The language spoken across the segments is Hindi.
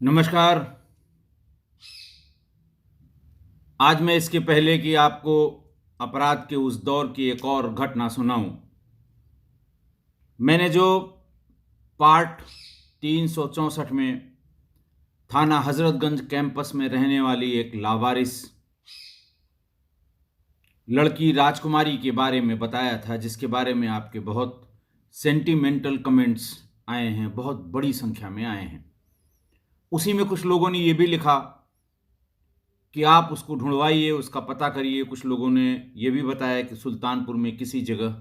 नमस्कार। आज मैं इसके पहले कि आपको अपराध के उस दौर की एक और घटना सुनाऊं, मैंने जो पार्ट 364 में थाना हजरतगंज कैंपस में रहने वाली एक लावारिस लड़की राजकुमारी के बारे में बताया था, जिसके बारे में आपके बहुत सेंटिमेंटल कमेंट्स आए हैं, बहुत बड़ी संख्या में आए हैं। उसी में कुछ लोगों ने ये भी लिखा कि आप उसको ढूंढवाइए, उसका पता करिए। कुछ लोगों ने यह भी बताया कि सुल्तानपुर में किसी जगह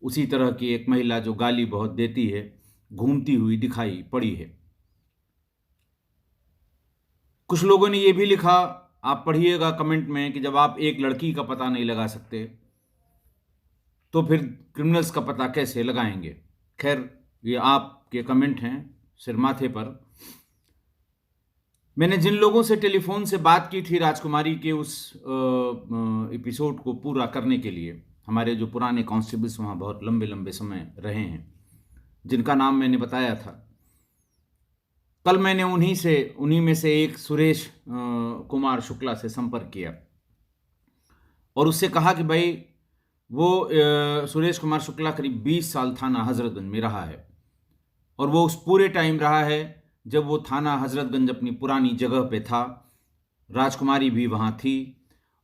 उसी तरह की एक महिला जो गाली बहुत देती है घूमती हुई दिखाई पड़ी है। कुछ लोगों ने यह भी लिखा, आप पढ़िएगा कमेंट में, कि जब आप एक लड़की का पता नहीं लगा सकते तो फिर क्रिमिनल्स का पता कैसे लगाएंगे। खैर, ये आपके कमेंट हैं सिर माथे पर। मैंने जिन लोगों से टेलीफोन से बात की थी राजकुमारी के उस एपिसोड को पूरा करने के लिए, हमारे जो पुराने कांस्टेबल्स वहाँ बहुत लंबे लंबे समय रहे हैं, जिनका नाम मैंने बताया था, कल मैंने उन्हीं में से एक सुरेश कुमार शुक्ला से संपर्क किया और उससे कहा कि भाई वो सुरेश कुमार शुक्ला करीब 20 साल थाना हजरतगंज में रहा है और वो उस पूरे टाइम रहा है जब वो थाना हजरतगंज अपनी पुरानी जगह पे था। राजकुमारी भी वहाँ थी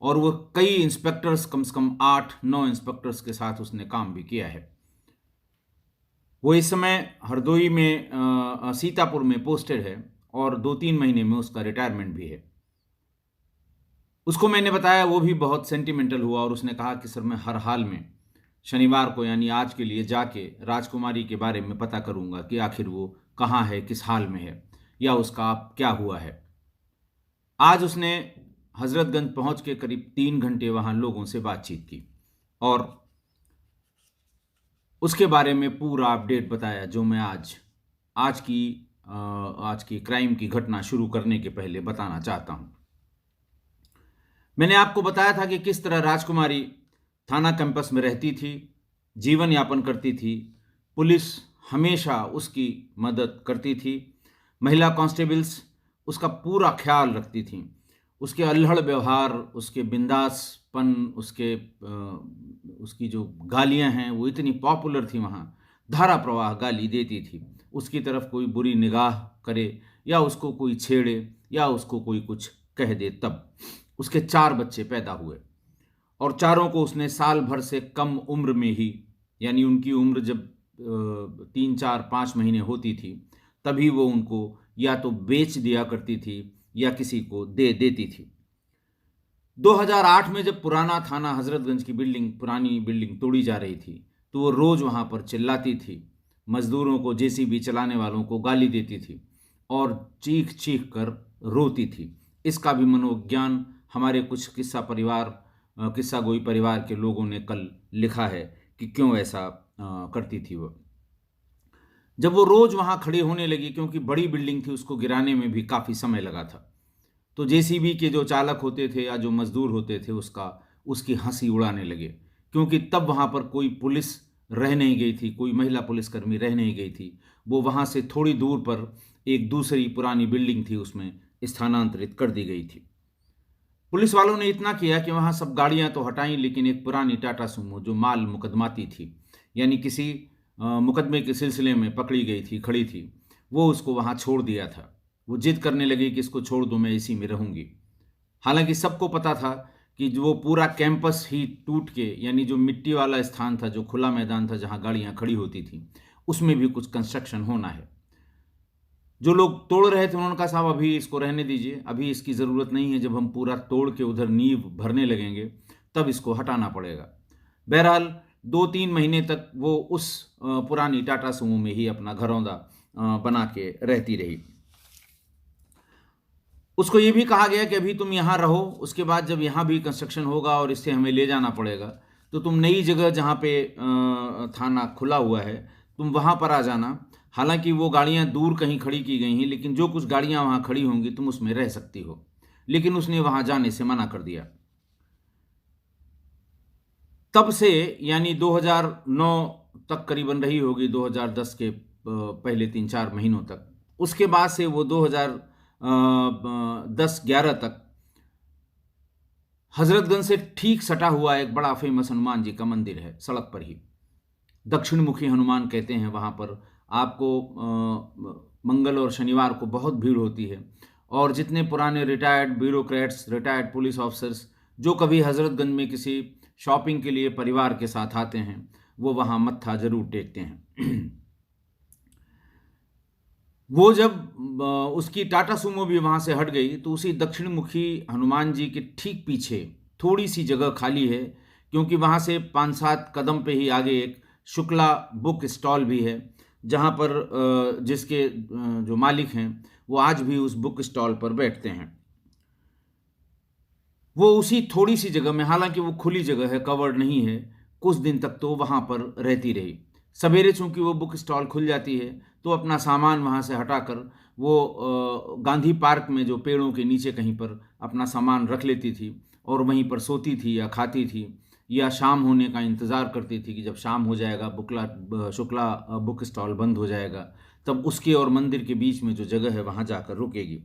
और वो कई इंस्पेक्टर्स, कम से कम 8-9 इंस्पेक्टर्स के साथ उसने काम भी किया है। वो इस समय हरदोई में सीतापुर में पोस्टेड है और 2-3 महीने में उसका रिटायरमेंट भी है। उसको मैंने बताया, वो भी बहुत सेंटिमेंटल हुआ और उसने कहा कि सर, मैं हर हाल में शनिवार को यानी आज के लिए जाके राजकुमारी के बारे में पता करूंगा कि आखिर वो कहाँ है, किस हाल में है, या उसका क्या हुआ है। आज उसने हजरतगंज पहुंच के करीब 3 घंटे वहां लोगों से बातचीत की और उसके बारे में पूरा अपडेट बताया, जो मैं आज की क्राइम की घटना शुरू करने के पहले बताना चाहता हूं। मैंने आपको बताया था कि किस तरह राजकुमारी थाना कैंपस में रहती थी, जीवन यापन करती थी। पुलिस हमेशा उसकी मदद करती थी। महिला कांस्टेबल्स उसका पूरा ख्याल रखती थीं। उसके अल्हड़ व्यवहार, उसके बिंदासपन, उसकी जो गालियां हैं वो इतनी पॉपुलर थी वहाँ। धारा प्रवाह गाली देती थी। उसकी तरफ कोई बुरी निगाह करे या उसको कोई छेड़े या उसको कोई कुछ कह दे तब। उसके 4 बच्चे पैदा हुए और चारों को उसने साल भर से कम उम्र में ही, यानी उनकी उम्र जब 3-4-5 महीने होती थी तभी वो उनको या तो बेच दिया करती थी या किसी को दे देती थी। 2008 में जब पुराना थाना हजरतगंज की पुरानी बिल्डिंग तोड़ी जा रही थी तो वो रोज वहां पर चिल्लाती थी, मजदूरों को, जेसीबी चलाने वालों को गाली देती थी और चीख चीख कर रोती थी। इसका भी मनोविज्ञान हमारे कुछ किस्सा गोई परिवार के लोगों ने कल लिखा है कि क्यों ऐसा करती थी वो। जब वो रोज वहां खड़ी होने लगी, क्योंकि बड़ी बिल्डिंग थी, उसको गिराने में भी काफी समय लगा था, तो जेसीबी के जो चालक होते थे या जो मजदूर होते थे उसकी हंसी उड़ाने लगे, क्योंकि तब वहां पर कोई पुलिस रह नहीं गई थी, कोई महिला पुलिसकर्मी रह नहीं गई थी। वो वहां से थोड़ी दूर पर एक दूसरी पुरानी बिल्डिंग थी, उसमें स्थानांतरित कर दी गई थी। पुलिस वालों ने इतना किया कि वहां सब गाड़ियां तो हटाई, लेकिन एक पुरानी टाटा सुमो जो माल मुकदमाती थी, यानी किसी मुकदमे के सिलसिले में पकड़ी गई थी, खड़ी थी, वो उसको वहां छोड़ दिया था। वो जिद करने लगी कि इसको छोड़ दो, मैं इसी में रहूंगी। हालांकि सबको पता था कि जो वो पूरा कैंपस ही टूट के, यानी जो मिट्टी वाला स्थान था, जो खुला मैदान था जहां गाड़ियां खड़ी होती थी, उसमें भी कुछ कंस्ट्रक्शन होना है। जो लोग तोड़ रहे थे उन्होंने कहा, साहब अभी इसको रहने दीजिए, अभी इसकी ज़रूरत नहीं है, जब हम पूरा तोड़ के उधर नींव भरने लगेंगे तब इसको हटाना पड़ेगा। बहरहाल 2-3 महीने तक वो उस पुरानी टाटा सुमो में ही अपना घरौंदा बना के रहती रही। उसको ये भी कहा गया कि अभी तुम यहाँ रहो, उसके बाद जब यहाँ भी कंस्ट्रक्शन होगा और इससे हमें ले जाना पड़ेगा तो तुम नई जगह जहाँ पे थाना खुला हुआ है तुम वहाँ पर आ जाना। हालांकि वो गाड़ियाँ दूर कहीं खड़ी की गई हैं, लेकिन जो कुछ गाड़ियाँ वहाँ खड़ी होंगी तुम उसमें रह सकती हो। लेकिन उसने वहाँ जाने से मना कर दिया। तब से, यानी 2009 तक करीबन रही होगी, 2010 के पहले 3-4 महीनों तक। उसके बाद से वो 10-11 तक हजरतगंज से ठीक सटा हुआ एक बड़ा फेमस हनुमान जी का मंदिर है, सड़क पर ही। दक्षिण मुखी हनुमान कहते हैं। वहाँ पर आपको मंगल और शनिवार को बहुत भीड़ होती है, और जितने पुराने retired bureaucrats, retired police officers जो कभी हजरतगंज में किसी शॉपिंग के लिए परिवार के साथ आते हैं, वो वहाँ मत्था जरूर टेकते हैं। वो जब उसकी टाटा सुमो भी वहाँ से हट गई, तो उसी दक्षिण मुखी हनुमान जी के ठीक पीछे थोड़ी सी जगह खाली है, क्योंकि वहाँ से 5-7 कदम पे ही आगे एक शुक्ला बुक स्टॉल भी है, जहाँ पर जिसके जो मालिक हैं वो आज भी उस बुक स्टॉल पर बैठते हैं। वो उसी थोड़ी सी जगह में, हालांकि वो खुली जगह है, कवर्ड नहीं है, कुछ दिन तक तो वहाँ पर रहती रही। सवेरे चूंकि वो बुक स्टॉल खुल जाती है, तो अपना सामान वहाँ से हटाकर वो गांधी पार्क में जो पेड़ों के नीचे कहीं पर अपना सामान रख लेती थी, और वहीं पर सोती थी या खाती थी, या शाम होने का इंतज़ार करती थी कि जब शाम हो जाएगा, शुक्ला बुक स्टॉल बंद हो जाएगा, तब उसके और मंदिर के बीच में जो जगह है वहाँ जाकर रुकेगी।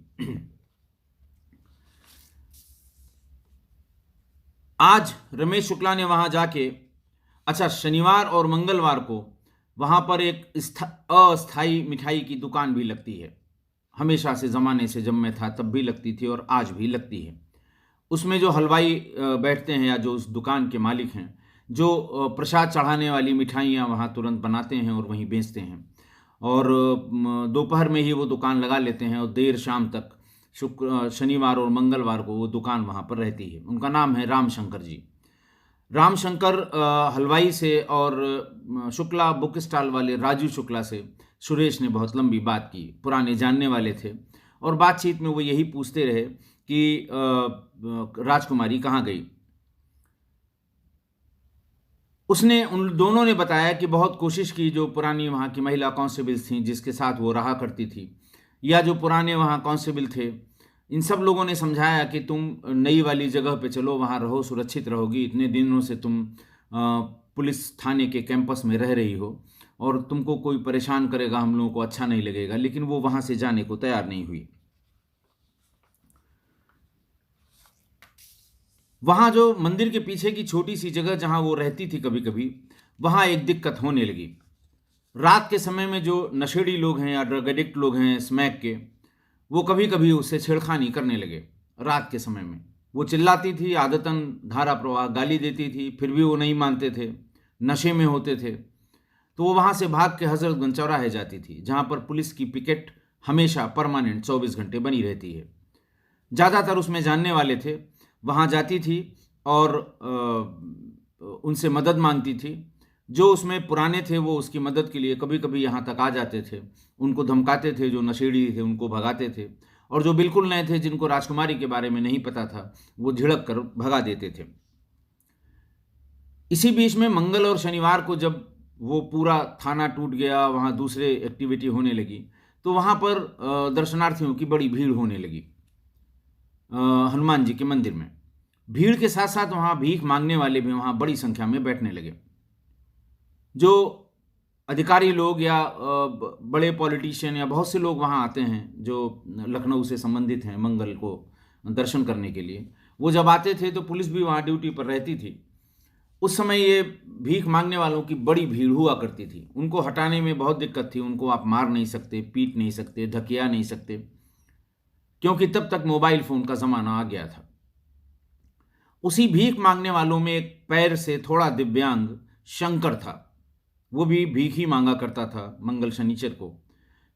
आज रमेश शुक्ला ने वहाँ जाके, अच्छा, शनिवार और मंगलवार को वहाँ पर एक अस्थाई मिठाई की दुकान भी लगती है। हमेशा से, ज़माने से, जब मैं था तब भी लगती थी और आज भी लगती है। उसमें जो हलवाई बैठते हैं या जो उस दुकान के मालिक हैं, जो प्रसाद चढ़ाने वाली मिठाइयाँ वहाँ तुरंत बनाते हैं और वहीं बेचते हैं, और दोपहर में ही वो दुकान लगा लेते हैं, और देर शाम तक शनिवार और मंगलवार को वो दुकान वहाँ पर रहती है। उनका नाम है रामशंकर जी। रामशंकर हलवाई से और शुक्ला बुक स्टॉल वाले राजू शुक्ला से सुरेश ने बहुत लंबी बात की। पुराने जानने वाले थे, और बातचीत में वो यही पूछते रहे कि राजकुमारी कहाँ गई। उन दोनों ने बताया कि बहुत कोशिश की, जो पुरानी वहाँ की महिला कांस्टेबल्स थीं जिसके साथ वो रहा करती थी, या जो पुराने वहाँ कांस्टेबल थे, इन सब लोगों ने समझाया कि तुम नई वाली जगह पे चलो, वहाँ रहो, सुरक्षित रहोगी। इतने दिनों से तुम पुलिस थाने के कैंपस में रह रही हो, और तुमको कोई परेशान करेगा, हम लोगों को अच्छा नहीं लगेगा। लेकिन वो वहाँ से जाने को तैयार नहीं हुई। वहाँ जो मंदिर के पीछे की छोटी सी जगह जहाँ वो रहती थी कभी कभी, वहाँ एक दिक्कत होने लगी। रात के समय में जो नशेड़ी लोग हैं या ड्रग एडिक्ट लोग हैं स्मैक के, वो कभी कभी उससे छेड़खानी करने लगे। रात के समय में वो चिल्लाती थी, आदतन धारा प्रवाह गाली देती थी, फिर भी वो नहीं मानते थे, नशे में होते थे। तो वो वहाँ से भाग के हजरतगंज चौराहे जाती थी, जहाँ पर पुलिस की पिकेट हमेशा परमानेंट 24 घंटे बनी रहती है। ज़्यादातर उसमें जानने वाले थे। वहाँ जाती थी और उनसे मदद मांगती थी। जो उसमें पुराने थे वो उसकी मदद के लिए कभी कभी यहाँ तक आ जाते थे, उनको धमकाते थे, जो नशेड़ी थे उनको भगाते थे, और जो बिल्कुल नए थे, जिनको राजकुमारी के बारे में नहीं पता था, वो झिड़क कर भगा देते थे। इसी बीच में मंगल और शनिवार को जब वो पूरा थाना टूट गया, वहाँ दूसरे एक्टिविटी होने लगी, तो वहाँ पर दर्शनार्थियों की बड़ी भीड़ होने लगी हनुमान जी के मंदिर में। भीड़ के साथ साथ वहाँ भीख मांगने वाले भी वहाँ बड़ी संख्या में बैठने लगे। जो अधिकारी लोग या बड़े पॉलिटिशियन या बहुत से लोग वहाँ आते हैं जो लखनऊ से संबंधित हैं मंगल को दर्शन करने के लिए, वो जब आते थे तो पुलिस भी वहाँ ड्यूटी पर रहती थी। उस समय ये भीख मांगने वालों की बड़ी भीड़ हुआ करती थी। उनको हटाने में बहुत दिक्कत थी। उनको आप मार नहीं सकते, पीट नहीं सकते, धकिया नहीं सकते, क्योंकि तब तक मोबाइल फ़ोन का ज़माना आ गया था। उसी भीख मांगने वालों में एक पैर से थोड़ा दिव्यांग शंकर था। वो भी भीख ही मांगा करता था मंगल शनिचर को,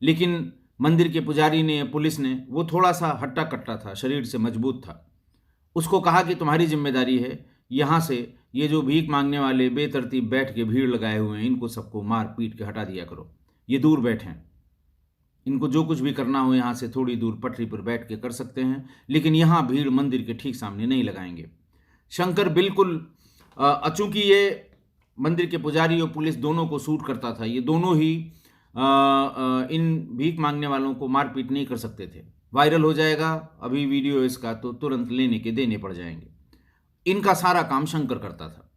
लेकिन मंदिर के पुजारी ने, पुलिस ने, वो थोड़ा सा हट्टा कट्टा था, शरीर से मजबूत था। उसको कहा कि तुम्हारी जिम्मेदारी है, यहाँ से ये जो भीख मांगने वाले बेतरतीब बैठ के भीड़ लगाए हुए हैं, इनको सबको मार पीट के हटा दिया करो। ये दूर बैठें, इनको जो कुछ भी करना हो यहाँ से थोड़ी दूर पटरी पर बैठ के कर सकते हैं, लेकिन यहाँ भीड़ मंदिर के ठीक सामने नहीं लगाएंगे। शंकर बिल्कुल, चूंकि ये मंदिर के पुजारी और पुलिस दोनों को सूट करता था, ये दोनों ही इन भीख मांगने वालों को मारपीट नहीं कर सकते थे। वायरल हो जाएगा अभी वीडियो इसका, तो तुरंत लेने के देने पड़ जाएंगे। इनका सारा काम शंकर करता था।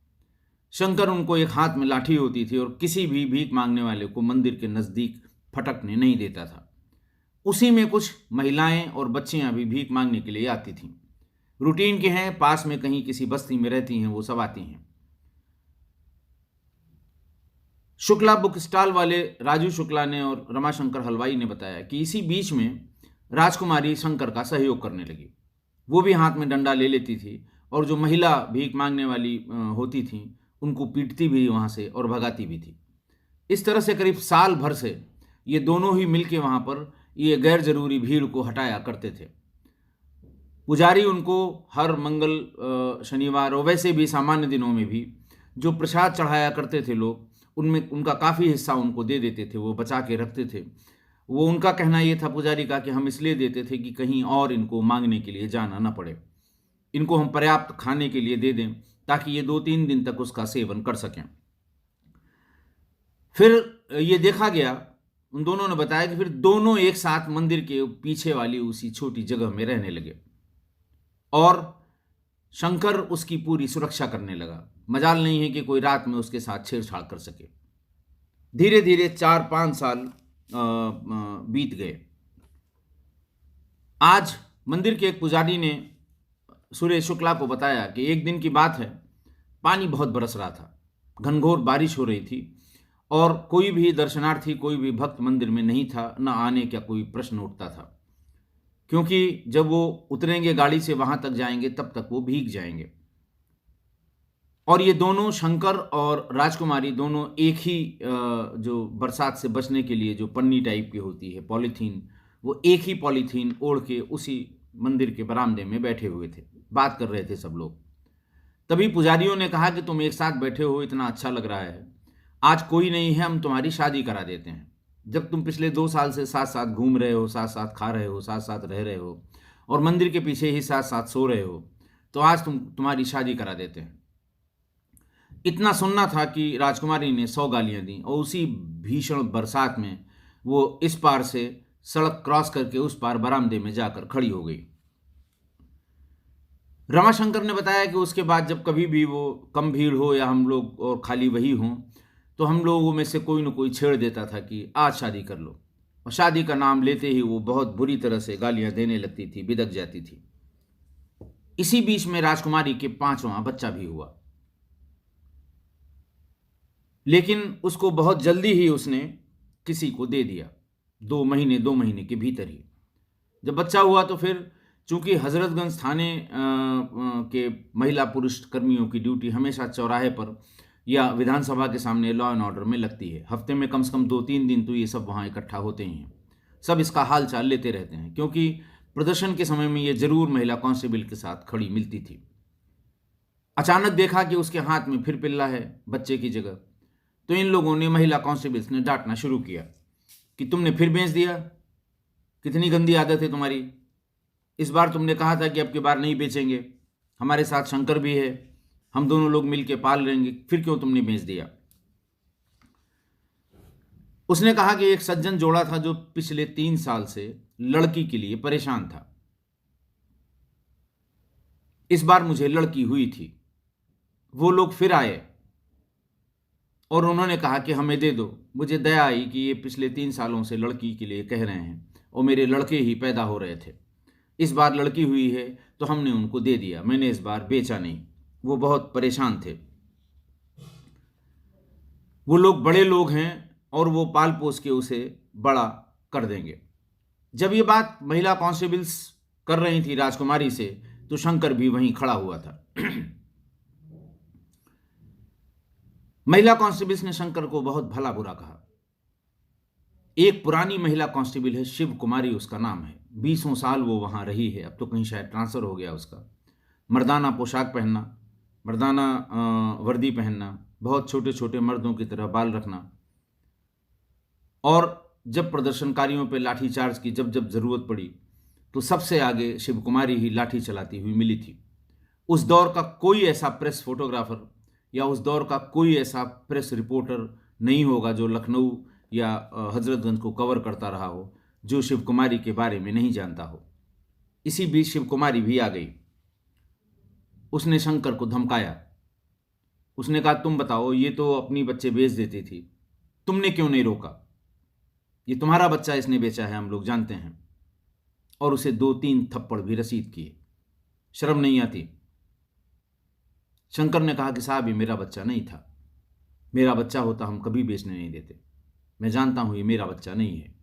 शंकर, उनको एक हाथ में लाठी होती थी और किसी भी भीख मांगने वाले को मंदिर के नज़दीक फटकने नहीं देता था। उसी में कुछ महिलाएं और बच्चियां भी भीख मांगने के लिए आती थीं। रूटीन के हैं, पास में कहीं किसी बस्ती में रहती हैं, वो सब आती हैं। शुक्ला बुक स्टॉल वाले राजू शुक्ला ने और रमाशंकर हलवाई ने बताया कि इसी बीच में राजकुमारी शंकर का सहयोग करने लगी। वो भी हाथ में डंडा ले लेती थी और जो महिला भीख मांगने वाली होती थी उनको पीटती भी वहाँ से और भगाती भी थी। इस तरह से करीब साल भर से ये दोनों ही मिलके वहाँ पर ये गैर जरूरी भीड़ को हटाया करते थे। पुजारी उनको हर मंगल, शनिवार और वैसे भी सामान्य दिनों में भी जो प्रसाद चढ़ाया करते थे लोग, उनमें उनका काफ़ी हिस्सा उनको दे देते थे, वो बचा के रखते थे। वो उनका कहना ये था पुजारी का कि हम इसलिए देते थे कि कहीं और इनको मांगने के लिए जाना न पड़े, इनको हम पर्याप्त खाने के लिए दे दें ताकि ये 2-3 दिन तक उसका सेवन कर सकें। फिर ये देखा गया, उन दोनों ने बताया कि फिर दोनों एक साथ मंदिर के पीछे वाली उसी छोटी जगह में रहने लगे और शंकर उसकी पूरी सुरक्षा करने लगा। मजाल नहीं है कि कोई रात में उसके साथ छेड़छाड़ कर सके। धीरे धीरे 4-5 साल बीत गए। आज मंदिर के एक पुजारी ने सुरेश शुक्ला को बताया कि एक दिन की बात है, पानी बहुत बरस रहा था, घनघोर बारिश हो रही थी और कोई भी दर्शनार्थी, कोई भी भक्त मंदिर में नहीं था, न आने का कोई प्रश्न उठता था, क्योंकि जब वो उतरेंगे गाड़ी से वहां तक जाएंगे तब तक वो भीग जाएंगे। और ये दोनों, शंकर और राजकुमारी, दोनों एक ही जो बरसात से बचने के लिए जो पन्नी टाइप की होती है, पॉलीथीन, वो एक ही पॉलीथीन ओढ़ के उसी मंदिर के बरामदे में बैठे हुए थे, बात कर रहे थे सब लोग। तभी पुजारियों ने कहा कि तुम एक साथ बैठे हो, इतना अच्छा लग रहा है, आज कोई नहीं है, हम तुम्हारी शादी करा देते हैं। जब तुम पिछले 2 साल से साथ साथ घूम रहे हो, साथ साथ खा रहे हो, साथ साथ रह रहे हो और मंदिर के पीछे ही साथ साथ सो रहे हो, तो आज तुम्हारी शादी करा देते हैं। इतना सुनना था कि राजकुमारी ने 100 गालियां दी और उसी भीषण बरसात में वो इस पार से सड़क क्रॉस करके उस पार बरामदे में जाकर खड़ी हो गई। रमाशंकर ने बताया कि उसके बाद जब कभी भी वो कम भीड़ हो या हम लोग और खाली वही हों, तो हम लोगों में से कोई न कोई छेड़ देता था कि आज शादी कर लो, और शादी का नाम लेते ही वो बहुत बुरी तरह से गालियां देने लगती थी, बिदक जाती थी। इसी बीच में राजकुमारी के 5वां बच्चा भी हुआ, लेकिन उसको बहुत जल्दी ही उसने किसी को दे दिया, 2 महीने के भीतर ही। जब बच्चा हुआ तो फिर चूंकि हजरतगंज थाने के महिला पुरुष कर्मियों की ड्यूटी हमेशा चौराहे पर या विधानसभा के सामने लॉ एंड ऑर्डर में लगती है, हफ्ते में कम से कम 2-3 दिन तो ये सब वहाँ इकट्ठा होते ही हैं, सब इसका हाल चाल लेते रहते हैं, क्योंकि प्रदर्शन के समय में ये जरूर महिला कांस्टेबल के साथ खड़ी मिलती थी। अचानक देखा कि उसके हाथ में फिर पिल्ला है बच्चे की जगह, तो इन लोगों ने, महिला कांस्टेबल्स ने डांटना शुरू किया कि तुमने फिर बेच दिया, कितनी गंदी आदत है तुम्हारी, इस बार तुमने कहा था कि अब की बार नहीं बेचेंगे, हमारे साथ शंकर भी है, हम दोनों लोग मिलके पाल लेंगे, फिर क्यों तुमने बेच दिया। उसने कहा कि एक सज्जन जोड़ा था जो पिछले 3 साल से लड़की के लिए परेशान था, इस बार मुझे लड़की हुई थी, वो लोग फिर आए और उन्होंने कहा कि हमें दे दो। मुझे दया आई कि ये पिछले 3 सालों से लड़की के लिए कह रहे हैं और मेरे लड़के ही पैदा हो रहे थे, इस बार लड़की हुई है तो हमने उनको दे दिया, मैंने इस बार बेचा नहीं। वो बहुत परेशान थे, वो लोग बड़े लोग हैं और वो पाल पोस के उसे बड़ा कर देंगे। जब ये बात महिला कांस्टेबल्स कर रही थी राजकुमारी से, तो शंकर भी वहीं खड़ा हुआ था। महिला कांस्टेबल्स ने शंकर को बहुत भला बुरा कहा। एक पुरानी महिला कांस्टेबल है, शिव कुमारी उसका नाम है, 20 साल वो वहां रही है, अब तो कहीं शायद ट्रांसफर हो गया उसका। मर्दाना पोशाक पहनना, मर्दाना वर्दी पहनना, बहुत छोटे छोटे मर्दों की तरह बाल रखना, और जब प्रदर्शनकारियों पर लाठीचार्ज की जब जब जरूरत पड़ी तो सबसे आगे शिव कुमारी ही लाठी चलाती हुई मिली थी। उस दौर का कोई ऐसा प्रेस फोटोग्राफर या उस दौर का कोई ऐसा प्रेस रिपोर्टर नहीं होगा जो लखनऊ या हजरतगंज को कवर करता रहा हो जो शिव कुमारी के बारे में नहीं जानता हो। इसी बीच शिव कुमारी भी आ गई। उसने शंकर को धमकाया, उसने कहा तुम बताओ, ये तो अपनी बच्चे बेच देती थी, तुमने क्यों नहीं रोका। ये तुम्हारा बच्चा इसने बेचा है, हम लोग जानते हैं। और उसे 2-3 थप्पड़ भी रसीद किए। शर्म नहीं आती? शंकर ने कहा कि साहब, ये मेरा बच्चा नहीं था। मेरा बच्चा होता हम कभी बेचने नहीं देते। मैं जानता हूं ये मेरा बच्चा नहीं है।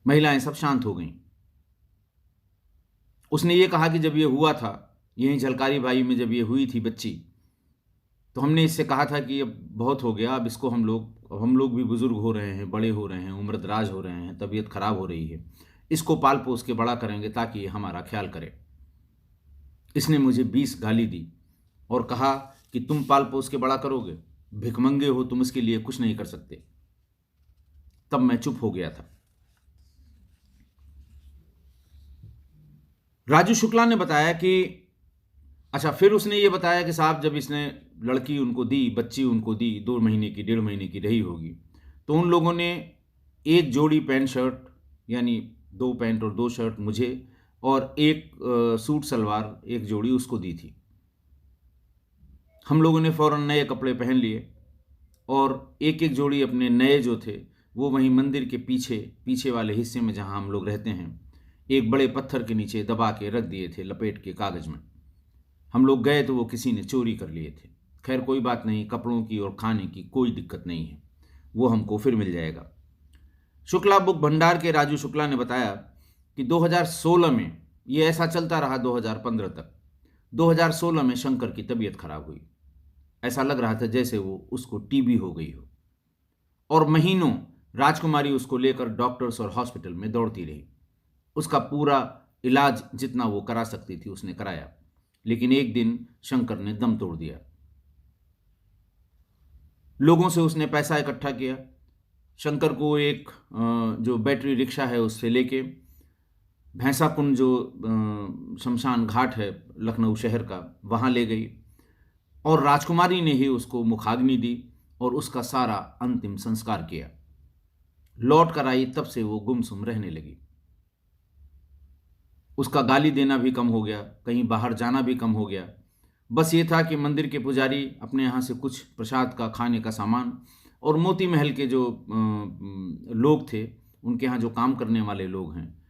महिलाएं सब शांत हो गईं। उसने ये कहा कि जब ये हुआ था, यहीं झलकारी भाई में जब ये हुई थी बच्ची, तो हमने इससे कहा था कि अब बहुत हो गया, अब इसको हम लोग भी बुजुर्ग हो रहे हैं, बड़े हो रहे हैं, उम्रदराज हो रहे हैं, तबीयत खराब हो रही है, इसको पाल पोस के बड़ा करेंगे ताकि ये हमारा ख्याल करे। इसने मुझे 20 गाली दी और कहा कि तुम पाल पोस के बड़ा करोगे, भिखमंगे हो तुम, इसके लिए कुछ नहीं कर सकते। तब मैं चुप हो गया था। राजू शुक्ला ने बताया कि अच्छा, फिर उसने ये बताया कि साहब, जब इसने लड़की उनको दी, बच्ची उनको दी, 2 महीने की, 1.5 महीने की रही होगी, तो उन लोगों ने एक जोड़ी पैंट शर्ट, यानी 2 पैंट और 2 शर्ट मुझे, और एक सूट सलवार, एक जोड़ी उसको दी थी। हम लोगों ने फ़ौरन नए कपड़े पहन लिए और एक एक जोड़ी अपने नए जो थे वो वहीं मंदिर के पीछे वाले हिस्से में, जहां हम लोग रहते हैं, एक बड़े पत्थर के नीचे दबा के रख दिए थे, लपेट के कागज में। हम लोग गए तो वो किसी ने चोरी कर लिए थे। खैर कोई बात नहीं, कपड़ों की और खाने की कोई दिक्कत नहीं है, वो हमको फिर मिल जाएगा। शुक्ला बुक भंडार के राजू शुक्ला ने बताया कि 2016 में, ये ऐसा चलता रहा 2015 तक, 2016 में शंकर की तबीयत खराब हुई। ऐसा लग रहा था जैसे वो उसको टीबी हो गई हो, और महीनों राजकुमारी उसको लेकर डॉक्टर्स और हॉस्पिटल में दौड़ती रही। उसका पूरा इलाज जितना वो करा सकती थी उसने कराया, लेकिन एक दिन शंकर ने दम तोड़ दिया। लोगों से उसने पैसा इकट्ठा किया। शंकर को एक जो बैटरी रिक्शा है उससे लेके भैंसाकुंड, जो शमशान घाट है लखनऊ शहर का, वहाँ ले गई और राजकुमारी ने ही उसको मुखाग्नि दी और उसका सारा अंतिम संस्कार किया। लौट कर आई, तब से वो गुमसुम रहने लगी। उसका गाली देना भी कम हो गया, कहीं बाहर जाना भी कम हो गया। बस ये था कि मंदिर के पुजारी अपने यहाँ से कुछ प्रसाद का, खाने का सामान, और मोती महल के जो लोग थे, उनके यहाँ जो काम करने वाले लोग हैं,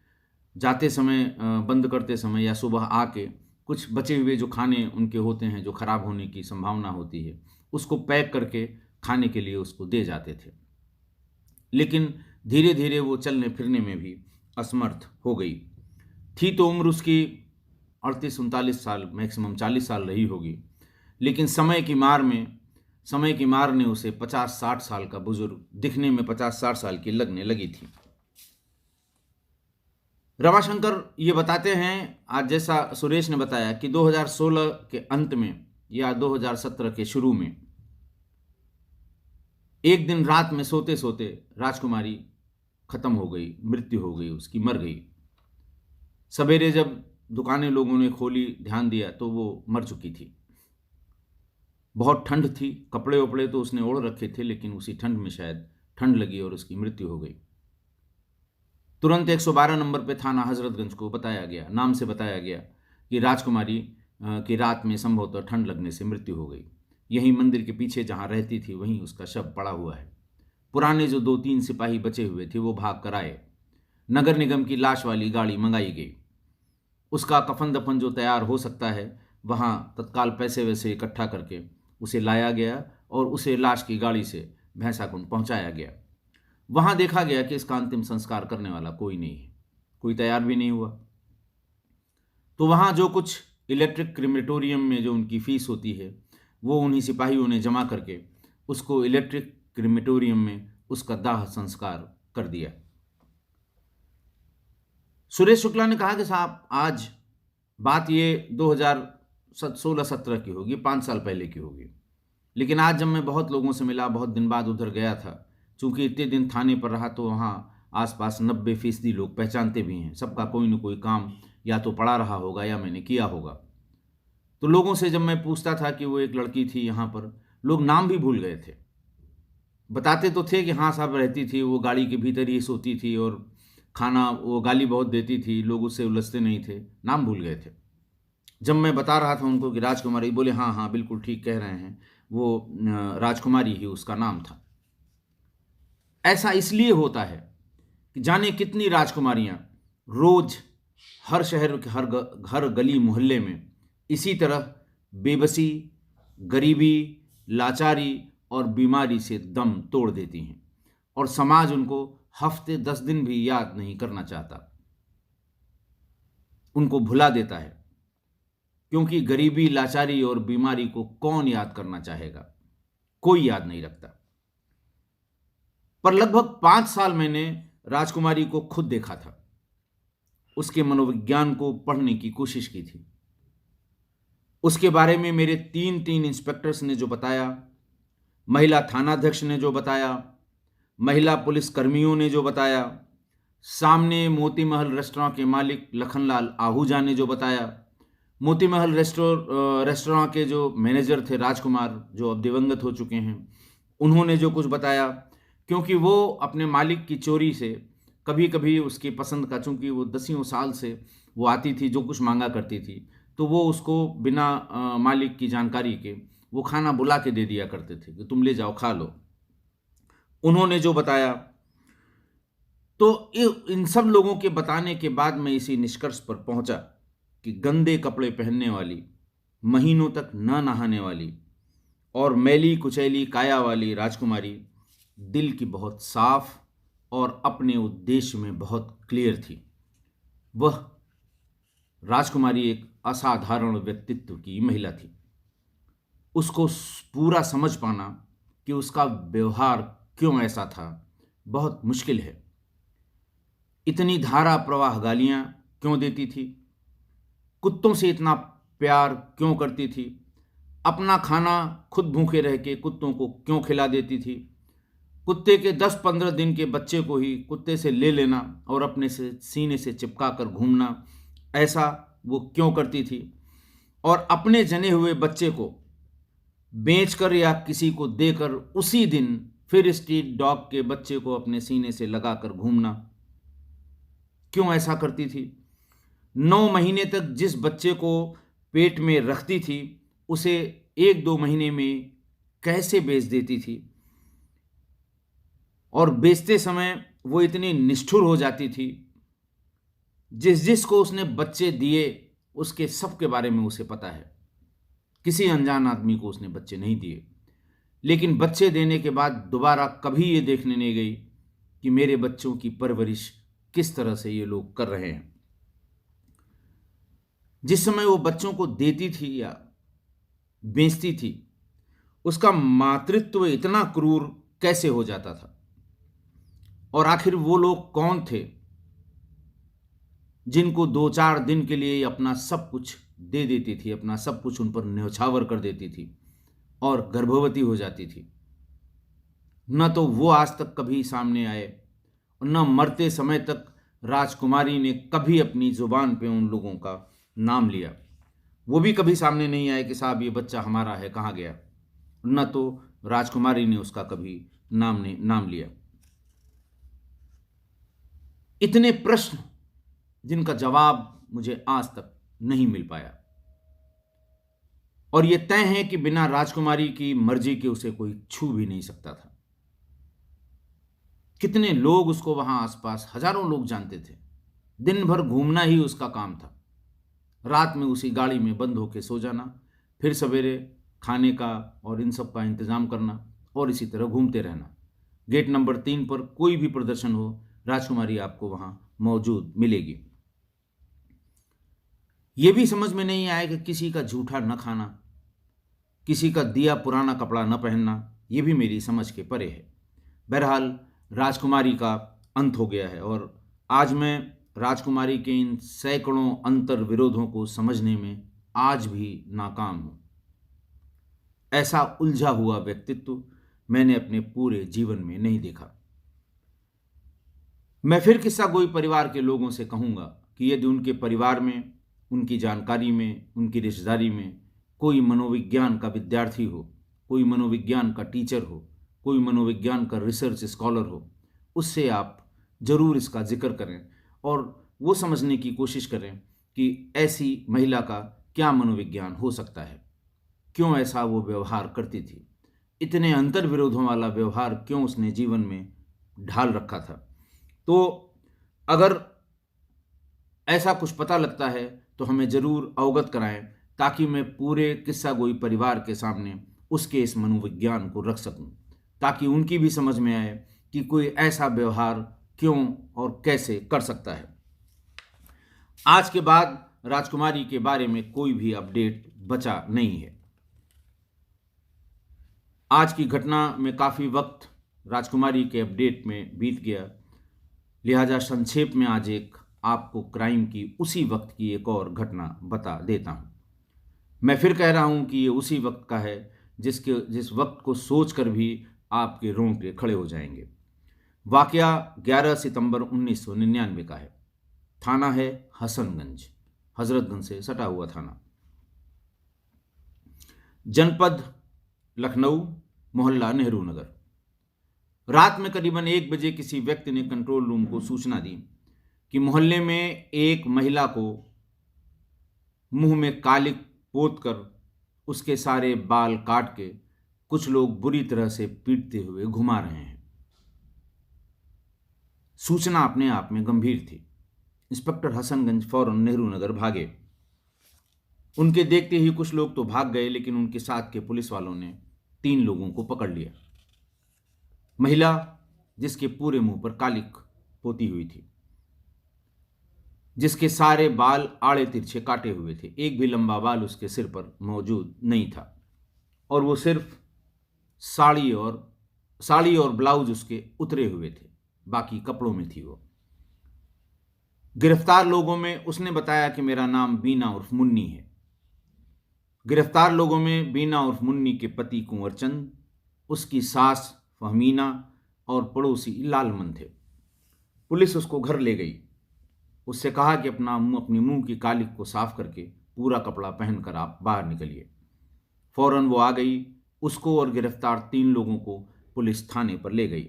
जाते समय, बंद करते समय या सुबह आके कुछ बचे हुए जो खाने उनके होते हैं, जो ख़राब होने की संभावना होती है, उसको पैक करके खाने के लिए उसको दे जाते थे। लेकिन धीरे धीरे वो चलने फिरने में भी असमर्थ हो गई थी। तो उम्र उसकी 38-39 साल, मैक्सिमम 40 साल रही होगी। लेकिन समय की मार ने उसे 50-60 साल का बुजुर्ग, दिखने में 50-60 साल की लगने लगी थी। रमाशंकर ये बताते हैं, आज जैसा सुरेश ने बताया, कि 2016 के अंत में या 2017 के शुरू में एक दिन रात में सोते सोते राजकुमारी खत्म हो गई, मृत्यु हो गई उसकी, मर गई। सवेरे जब दुकानें लोगों ने खोली, ध्यान दिया तो वो मर चुकी थी। बहुत ठंड थी, कपड़े वपड़े तो उसने ओढ़ रखे थे, लेकिन उसी ठंड में शायद ठंड लगी और उसकी मृत्यु हो गई। तुरंत 112 नंबर पे थाना हजरतगंज को बताया गया, नाम से बताया गया कि राजकुमारी की रात में संभवतः ठंड लगने से मृत्यु हो गई। यहीं मंदिर के पीछे जहाँ रहती थी वहीं उसका शव पड़ा हुआ है। पुराने जो 2-3 सिपाही बचे हुए थे वो भाग कर आए। नगर निगम की लाश वाली गाड़ी मंगाई गई। उसका कफन दफन जो तैयार हो सकता है, वहाँ तत्काल पैसे वैसे इकट्ठा करके उसे लाया गया और उसे लाश की गाड़ी से भैंसाकुंड पहुँचाया गया। वहाँ देखा गया कि इसका अंतिम संस्कार करने वाला कोई नहीं है, कोई तैयार भी नहीं हुआ। तो वहाँ जो कुछ इलेक्ट्रिक क्रिमेटोरियम में जो उनकी फीस होती है, वो उन्हीं सिपाहियों ने जमा करके उसको इलेक्ट्रिक क्रिमेटोरियम में उसका दाह संस्कार कर दिया। सुरेश शुक्ला ने कहा कि साहब, आज बात ये 2016-17 की होगी, 5 साल पहले की होगी। लेकिन आज जब मैं बहुत लोगों से मिला, बहुत दिन बाद उधर गया था, चूँकि इतने दिन थाने पर रहा, तो वहाँ आसपास 90% लोग पहचानते भी हैं। सबका कोई न कोई काम या तो पड़ा रहा होगा या मैंने किया होगा। तो लोगों से जब मैं पूछता था कि वो एक लड़की थी यहाँ पर, लोग नाम भी भूल गए थे। बताते तो थे कि हाँ साहब रहती थी, वो गाड़ी के भीतर ही सोती थी और खाना, वो गाली बहुत देती थी, लोग उससे उलझते नहीं थे, नाम भूल गए थे। जब मैं बता रहा था उनको कि राजकुमारी, बोले हाँ हाँ बिल्कुल ठीक कह रहे हैं, वो राजकुमारी ही उसका नाम था। ऐसा इसलिए होता है कि जाने कितनी राजकुमारियां रोज हर शहर के हर गली मोहल्ले में इसी तरह बेबसी, गरीबी, लाचारी और बीमारी से दम तोड़ देती हैं और समाज उनको हफ्ते 10 दिन भी याद नहीं करना चाहता, उनको भुला देता है। क्योंकि गरीबी, लाचारी और बीमारी को कौन याद करना चाहेगा? कोई याद नहीं रखता। पर लगभग 5 साल मैंने राजकुमारी को खुद देखा था, उसके मनोविज्ञान को पढ़ने की कोशिश की थी। उसके बारे में मेरे तीन इंस्पेक्टर्स ने जो बताया, महिला थानाध्यक्ष ने जो बताया, महिला पुलिस कर्मियों ने जो बताया, सामने मोती महल रेस्टोरेंट के मालिक लखनलाल आहूजा ने जो बताया, मोती महल रेस्टोरेंट के जो मैनेजर थे राजकुमार, जो अब दिवंगत हो चुके हैं, उन्होंने जो कुछ बताया। क्योंकि वो अपने मालिक की चोरी से कभी कभी उसकी पसंद का, चूंकि वो 10 साल से वो आती थी, जो कुछ मांगा करती थी, तो वो उसको बिना मालिक की जानकारी के वो खाना बुला के दे दिया करते थे कि तुम ले जाओ खा लो। उन्होंने जो बताया, तो इन सब लोगों के बताने के बाद मैं इसी निष्कर्ष पर पहुंचा कि गंदे कपड़े पहनने वाली, महीनों तक न नहाने वाली और मैली कुचैली काया वाली राजकुमारी दिल की बहुत साफ और अपने उद्देश्य में बहुत क्लियर थी। वह राजकुमारी एक असाधारण व्यक्तित्व की महिला थी। उसको पूरा समझ पाना कि उसका व्यवहार क्यों ऐसा था बहुत मुश्किल है। इतनी धारा प्रवाह गालियां क्यों देती थी? कुत्तों से इतना प्यार क्यों करती थी? अपना खाना खुद भूखे रह के कुत्तों को क्यों खिला देती थी? कुत्ते के 10-15 दिन के बच्चे को ही कुत्ते से ले लेना और अपने से सीने से चिपका कर घूमना, ऐसा वो क्यों करती थी? और अपने जने हुए बच्चे को बेचकर या किसी को देकर उसी दिन फिर स्ट्रीट डॉग के बच्चे को अपने सीने से लगाकर घूमना, क्यों ऐसा करती थी? 9 महीने तक जिस बच्चे को पेट में रखती थी, उसे 1-2 महीने में कैसे बेच देती थी? और बेचते समय वो इतनी निष्ठुर हो जाती थी, जिसको उसने बच्चे दिए उसके सब के बारे में उसे पता है। किसी अनजान आदमी को उसने बच्चे नहीं दिए, लेकिन बच्चे देने के बाद दोबारा कभी ये देखने नहीं गई कि मेरे बच्चों की परवरिश किस तरह से ये लोग कर रहे हैं। जिस समय वो बच्चों को देती थी या बेचती थी, उसका मातृत्व इतना क्रूर कैसे हो जाता था? और आखिर वो लोग कौन थे जिनको 2-4 दिन के लिए अपना सब कुछ दे देती थी, अपना सब कुछ उन पर न्यौछावर कर देती थी और गर्भवती हो जाती थी? न तो वो आज तक कभी सामने आए और न मरते समय तक राजकुमारी ने कभी अपनी जुबान पे उन लोगों का नाम लिया। वो भी कभी सामने नहीं आए कि साहब ये बच्चा हमारा है, कहाँ गया? न तो राजकुमारी ने उसका कभी नाम लिया। इतने प्रश्न जिनका जवाब मुझे आज तक नहीं मिल पाया, और यह तय है कि बिना राजकुमारी की मर्जी के उसे कोई छू भी नहीं सकता था। कितने लोग उसको वहां आसपास, हजारों लोग जानते थे। दिन भर घूमना ही उसका काम था। रात में उसी गाड़ी में बंद होकर सो जाना, फिर सवेरे खाने का और इन सब का इंतजाम करना और इसी तरह घूमते रहना। गेट नंबर 3 पर कोई भी प्रदर्शन हो, राजकुमारी आपको वहां मौजूद मिलेगी। यह भी समझ में नहीं आया कि किसी का जूठा न खाना, किसी का दिया पुराना कपड़ा न पहनना, यह भी मेरी समझ के परे है। बहरहाल राजकुमारी का अंत हो गया है और आज मैं राजकुमारी के इन सैकड़ों अंतर विरोधों को समझने में आज भी नाकाम हूं। ऐसा उलझा हुआ व्यक्तित्व मैंने अपने पूरे जीवन में नहीं देखा। मैं फिर किस्सा गोई परिवार के लोगों से कहूंगा कि यदि उनके परिवार में, उनकी जानकारी में, उनकी रिश्तेदारी में कोई मनोविज्ञान का विद्यार्थी हो, कोई मनोविज्ञान का टीचर हो, कोई मनोविज्ञान का रिसर्च स्कॉलर हो, उससे आप जरूर इसका जिक्र करें और वो समझने की कोशिश करें कि ऐसी महिला का क्या मनोविज्ञान हो सकता है, क्यों ऐसा वो व्यवहार करती थी, इतने अंतर विरोधों वाला व्यवहार क्यों उसने जीवन में ढाल रखा था। तो अगर ऐसा कुछ पता लगता है तो हमें ज़रूर अवगत कराएं, ताकि मैं पूरे किस्सा गोई परिवार के सामने उसके इस मनोविज्ञान को रख सकूं, ताकि उनकी भी समझ में आए कि कोई ऐसा व्यवहार क्यों और कैसे कर सकता है। आज के बाद राजकुमारी के बारे में कोई भी अपडेट बचा नहीं है। आज की घटना में काफ़ी वक्त राजकुमारी के अपडेट में बीत गया, लिहाजा संक्षेप में आज एक आपको क्राइम की उसी वक्त की एक और घटना बता देता हूँ। मैं फिर कह रहा हूँ कि ये उसी वक्त का है जिस वक्त को सोचकर भी आपके रोंगटे खड़े हो जाएंगे। वाकया 11 सितंबर 1999 का है। थाना है हसनगंज, हजरतगंज से सटा हुआ थाना, जनपद लखनऊ, मोहल्ला नेहरू नगर। रात में करीबन 1 बजे किसी व्यक्ति ने कंट्रोल रूम को सूचना दी कि मोहल्ले में एक महिला को मुंह में कालिक पोत कर उसके सारे बाल काट के कुछ लोग बुरी तरह से पीटते हुए घुमा रहे हैं। सूचना अपने आप में गंभीर थी। इंस्पेक्टर हसनगंज फौरन नेहरू नगर भागे। उनके देखते ही कुछ लोग तो भाग गए, लेकिन उनके साथ के पुलिस वालों ने 3 लोगों को पकड़ लिया। महिला जिसके पूरे मुंह पर कालिक पोती हुई थी, जिसके सारे बाल आड़े तिरछे काटे हुए थे, एक भी लंबा बाल उसके सिर पर मौजूद नहीं था, और वो सिर्फ साड़ी और ब्लाउज उसके उतरे हुए थे, बाकी कपड़ों में थी वो। गिरफ्तार लोगों में उसने बताया कि मेरा नाम बीना उर्फ मुन्नी है। गिरफ्तार लोगों में बीना उर्फ मुन्नी के पति कुंवर चंद, उसकी सास फहमीना और पड़ोसी लालमन थे। पुलिस उसको घर ले गई। उससे कहा कि अपनी मुंह की कालिक को साफ करके पूरा कपड़ा पहनकर आप बाहर निकलिए। फौरन वो आ गई। उसको और गिरफ्तार 3 लोगों को पुलिस थाने पर ले गई।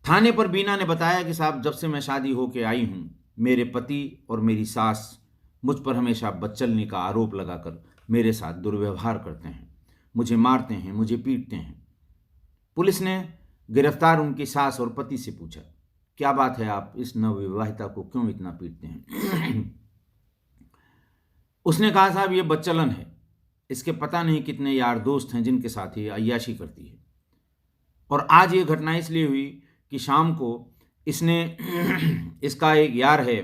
थाने पर बीना ने बताया कि साहब, जब से मैं शादी होके आई हूं, मेरे पति और मेरी सास मुझ पर हमेशा बदचलने का आरोप लगाकर मेरे साथ दुर्व्यवहार करते हैं, मुझे मारते हैं, मुझे पीटते हैं। पुलिस ने गिरफ्तार उनकी सास और पति से पूछा, क्या बात है, आप इस नवविवाहिता को क्यों इतना पीटते हैं? उसने कहा, साहब ये बदचलन है, इसके पता नहीं कितने यार दोस्त हैं जिनके साथ ये अय्याशी करती है। और आज ये घटना इसलिए हुई कि शाम को इसका एक यार है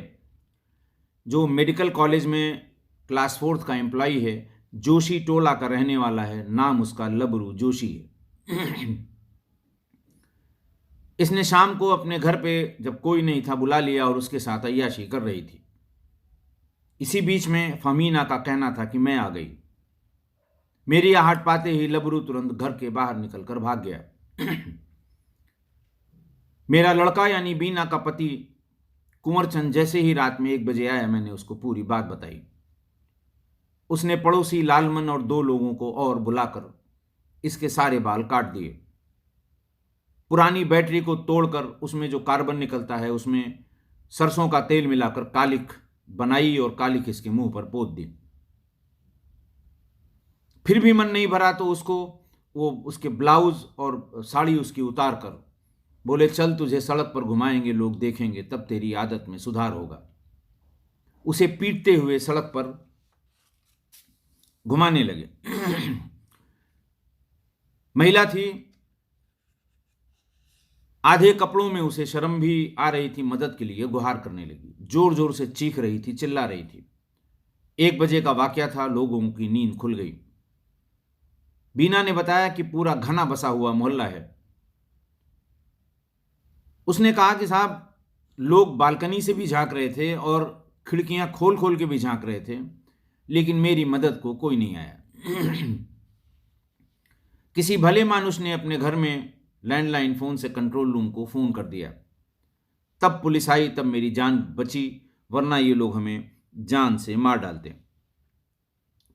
जो मेडिकल कॉलेज में क्लास 4th का एम्प्लॉई है, जोशी टोला का रहने वाला है, नाम उसका लबरू जोशी है। इसने शाम को अपने घर पे जब कोई नहीं था बुला लिया और उसके साथ अय्याशी कर रही थी। इसी बीच में फमीना का कहना था कि मैं आ गई। मेरी आहट पाते ही लबरू तुरंत घर के बाहर निकलकर भाग गया। मेरा लड़का यानी बीना का पति कुंवर चंद जैसे ही रात में 1 बजे आया, मैंने उसको पूरी बात बताई। उसने पड़ोसी लालमन और 2 लोगों को और बुलाकर इसके सारे बाल काट दिए। पुरानी बैटरी को तोड़कर उसमें जो कार्बन निकलता है उसमें सरसों का तेल मिलाकर कालिक बनाई और कालिक इसके मुंह पर पोत दी। फिर भी मन नहीं भरा तो उसके ब्लाउज और साड़ी उसकी उतार कर बोले, चल तुझे सड़क पर घुमाएंगे, लोग देखेंगे, तब तेरी आदत में सुधार होगा। उसे पीटते हुए सड़क पर घुमाने लगे। महिला थी, आधे कपड़ों में, उसे शर्म भी आ रही थी, मदद के लिए गुहार करने लगी, जोर जोर से चीख रही थी, चिल्ला रही थी। 1 बजे का वाकया था, लोगों की नींद खुल गई। बीना ने बताया कि पूरा घना बसा हुआ मोहल्ला है। उसने कहा कि साहब, लोग बालकनी से भी झांक रहे थे और खिड़कियां खोल खोल के भी झांक रहे थे, लेकिन मेरी मदद को कोई नहीं आया। किसी भले मानुष ने अपने घर में लैंडलाइन फोन से कंट्रोल रूम को फोन कर दिया, तब पुलिस आई, तब मेरी जान बची, वरना ये लोग हमें जान से मार डालते।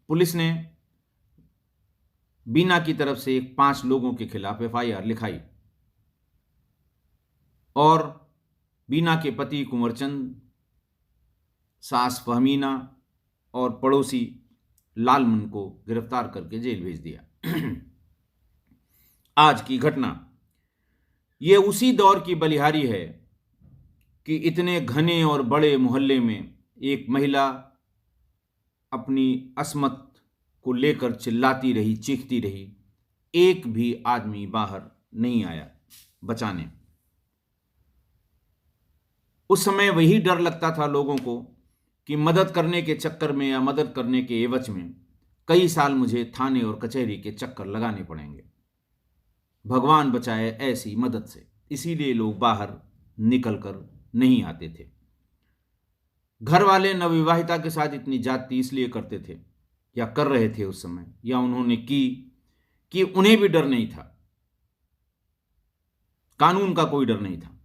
पुलिस ने बीना की तरफ से 5 लोगों के खिलाफ FIR लिखाई और बीना के पति कुंवर चंद, सास फहमीना और पड़ोसी लालमन को गिरफ्तार करके जेल भेज दिया। आज की घटना ये उसी दौर की बलिहारी है कि इतने घने और बड़े मोहल्ले में एक महिला अपनी अस्मत को लेकर चिल्लाती रही, चीखती रही, एक भी आदमी बाहर नहीं आया बचाने। उस समय वही डर लगता था लोगों को कि मदद करने के चक्कर में या मदद करने के एवज में कई साल मुझे थाने और कचहरी के चक्कर लगाने पड़ेंगे। भगवान बचाए ऐसी मदद से, इसीलिए लोग बाहर निकलकर नहीं आते थे। घर वाले नवविवाहिता के साथ इतनी जाति इसलिए करते थे या कर रहे थे उस समय, या उन्होंने की कि उन्हें भी डर नहीं था, कानून का कोई डर नहीं था।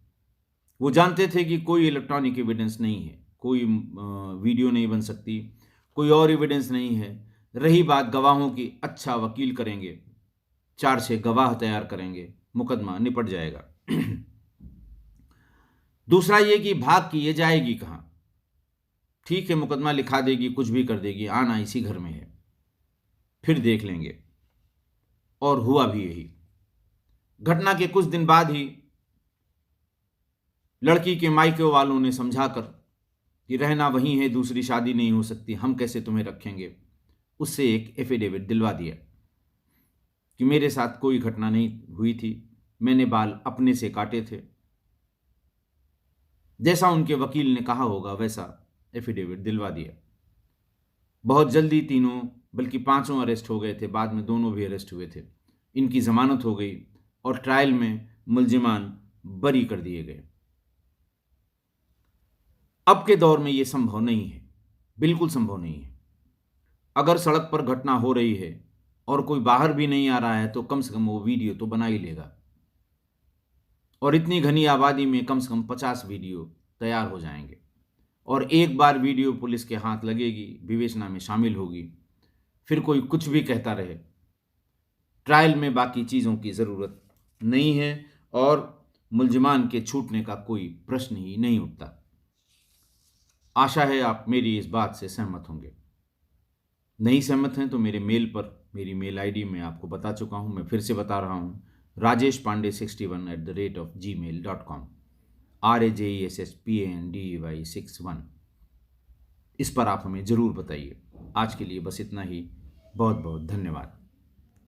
वो जानते थे कि कोई इलेक्ट्रॉनिक एविडेंस नहीं है, कोई वीडियो नहीं बन सकती, कोई और एविडेंस नहीं है। रही बात गवाहों की, अच्छा वकील करेंगे, 4-6 गवाह तैयार करेंगे, मुकदमा निपट जाएगा। दूसरा ये कि भाग की ये जाएगी कहाँ? ठीक है, मुकदमा लिखा देगी, कुछ भी कर देगी, आना इसी घर में है, फिर देख लेंगे। और हुआ भी यही। घटना के कुछ दिन बाद ही लड़की के मायके वालों ने समझाकर कि रहना वहीं है, दूसरी शादी नहीं हो सकती, हम कैसे तुम्हें रखेंगे, उससे एक एफिडेविट दिलवा दिया कि मेरे साथ कोई घटना नहीं हुई थी, मैंने बाल अपने से काटे थे। जैसा उनके वकील ने कहा होगा वैसा एफिडेविट दिलवा दिया। बहुत जल्दी तीनों, बल्कि 5 अरेस्ट हो गए थे, बाद में दोनों भी अरेस्ट हुए थे। इनकी जमानत हो गई और ट्रायल में मुलजिमान बरी कर दिए गए। अब के दौर में यह संभव नहीं है, बिल्कुल संभव नहीं है। अगर सड़क पर घटना हो रही है और कोई बाहर भी नहीं आ रहा है तो कम से कम वो वीडियो तो बना ही लेगा, और इतनी घनी आबादी में कम से कम 50 वीडियो तैयार हो जाएंगे, और एक बार वीडियो पुलिस के हाथ लगेगी, विवेचना में शामिल होगी, फिर कोई कुछ भी कहता रहे, ट्रायल में बाकी चीज़ों की ज़रूरत नहीं है और मुलजिमान के छूटने का कोई प्रश्न ही नहीं उठता। आशा है आप मेरी इस बात से सहमत होंगे। नहीं सहमत हैं तो मेरे मेल पर, मेरी मेल आईडी मैं आपको बता चुका हूं, मैं फिर से बता रहा हूं, rajeshpande61@gmail.com, RAJESSPANDEY61। इस पर आप हमें ज़रूर बताइए। आज के लिए बस इतना ही। बहुत बहुत धन्यवाद।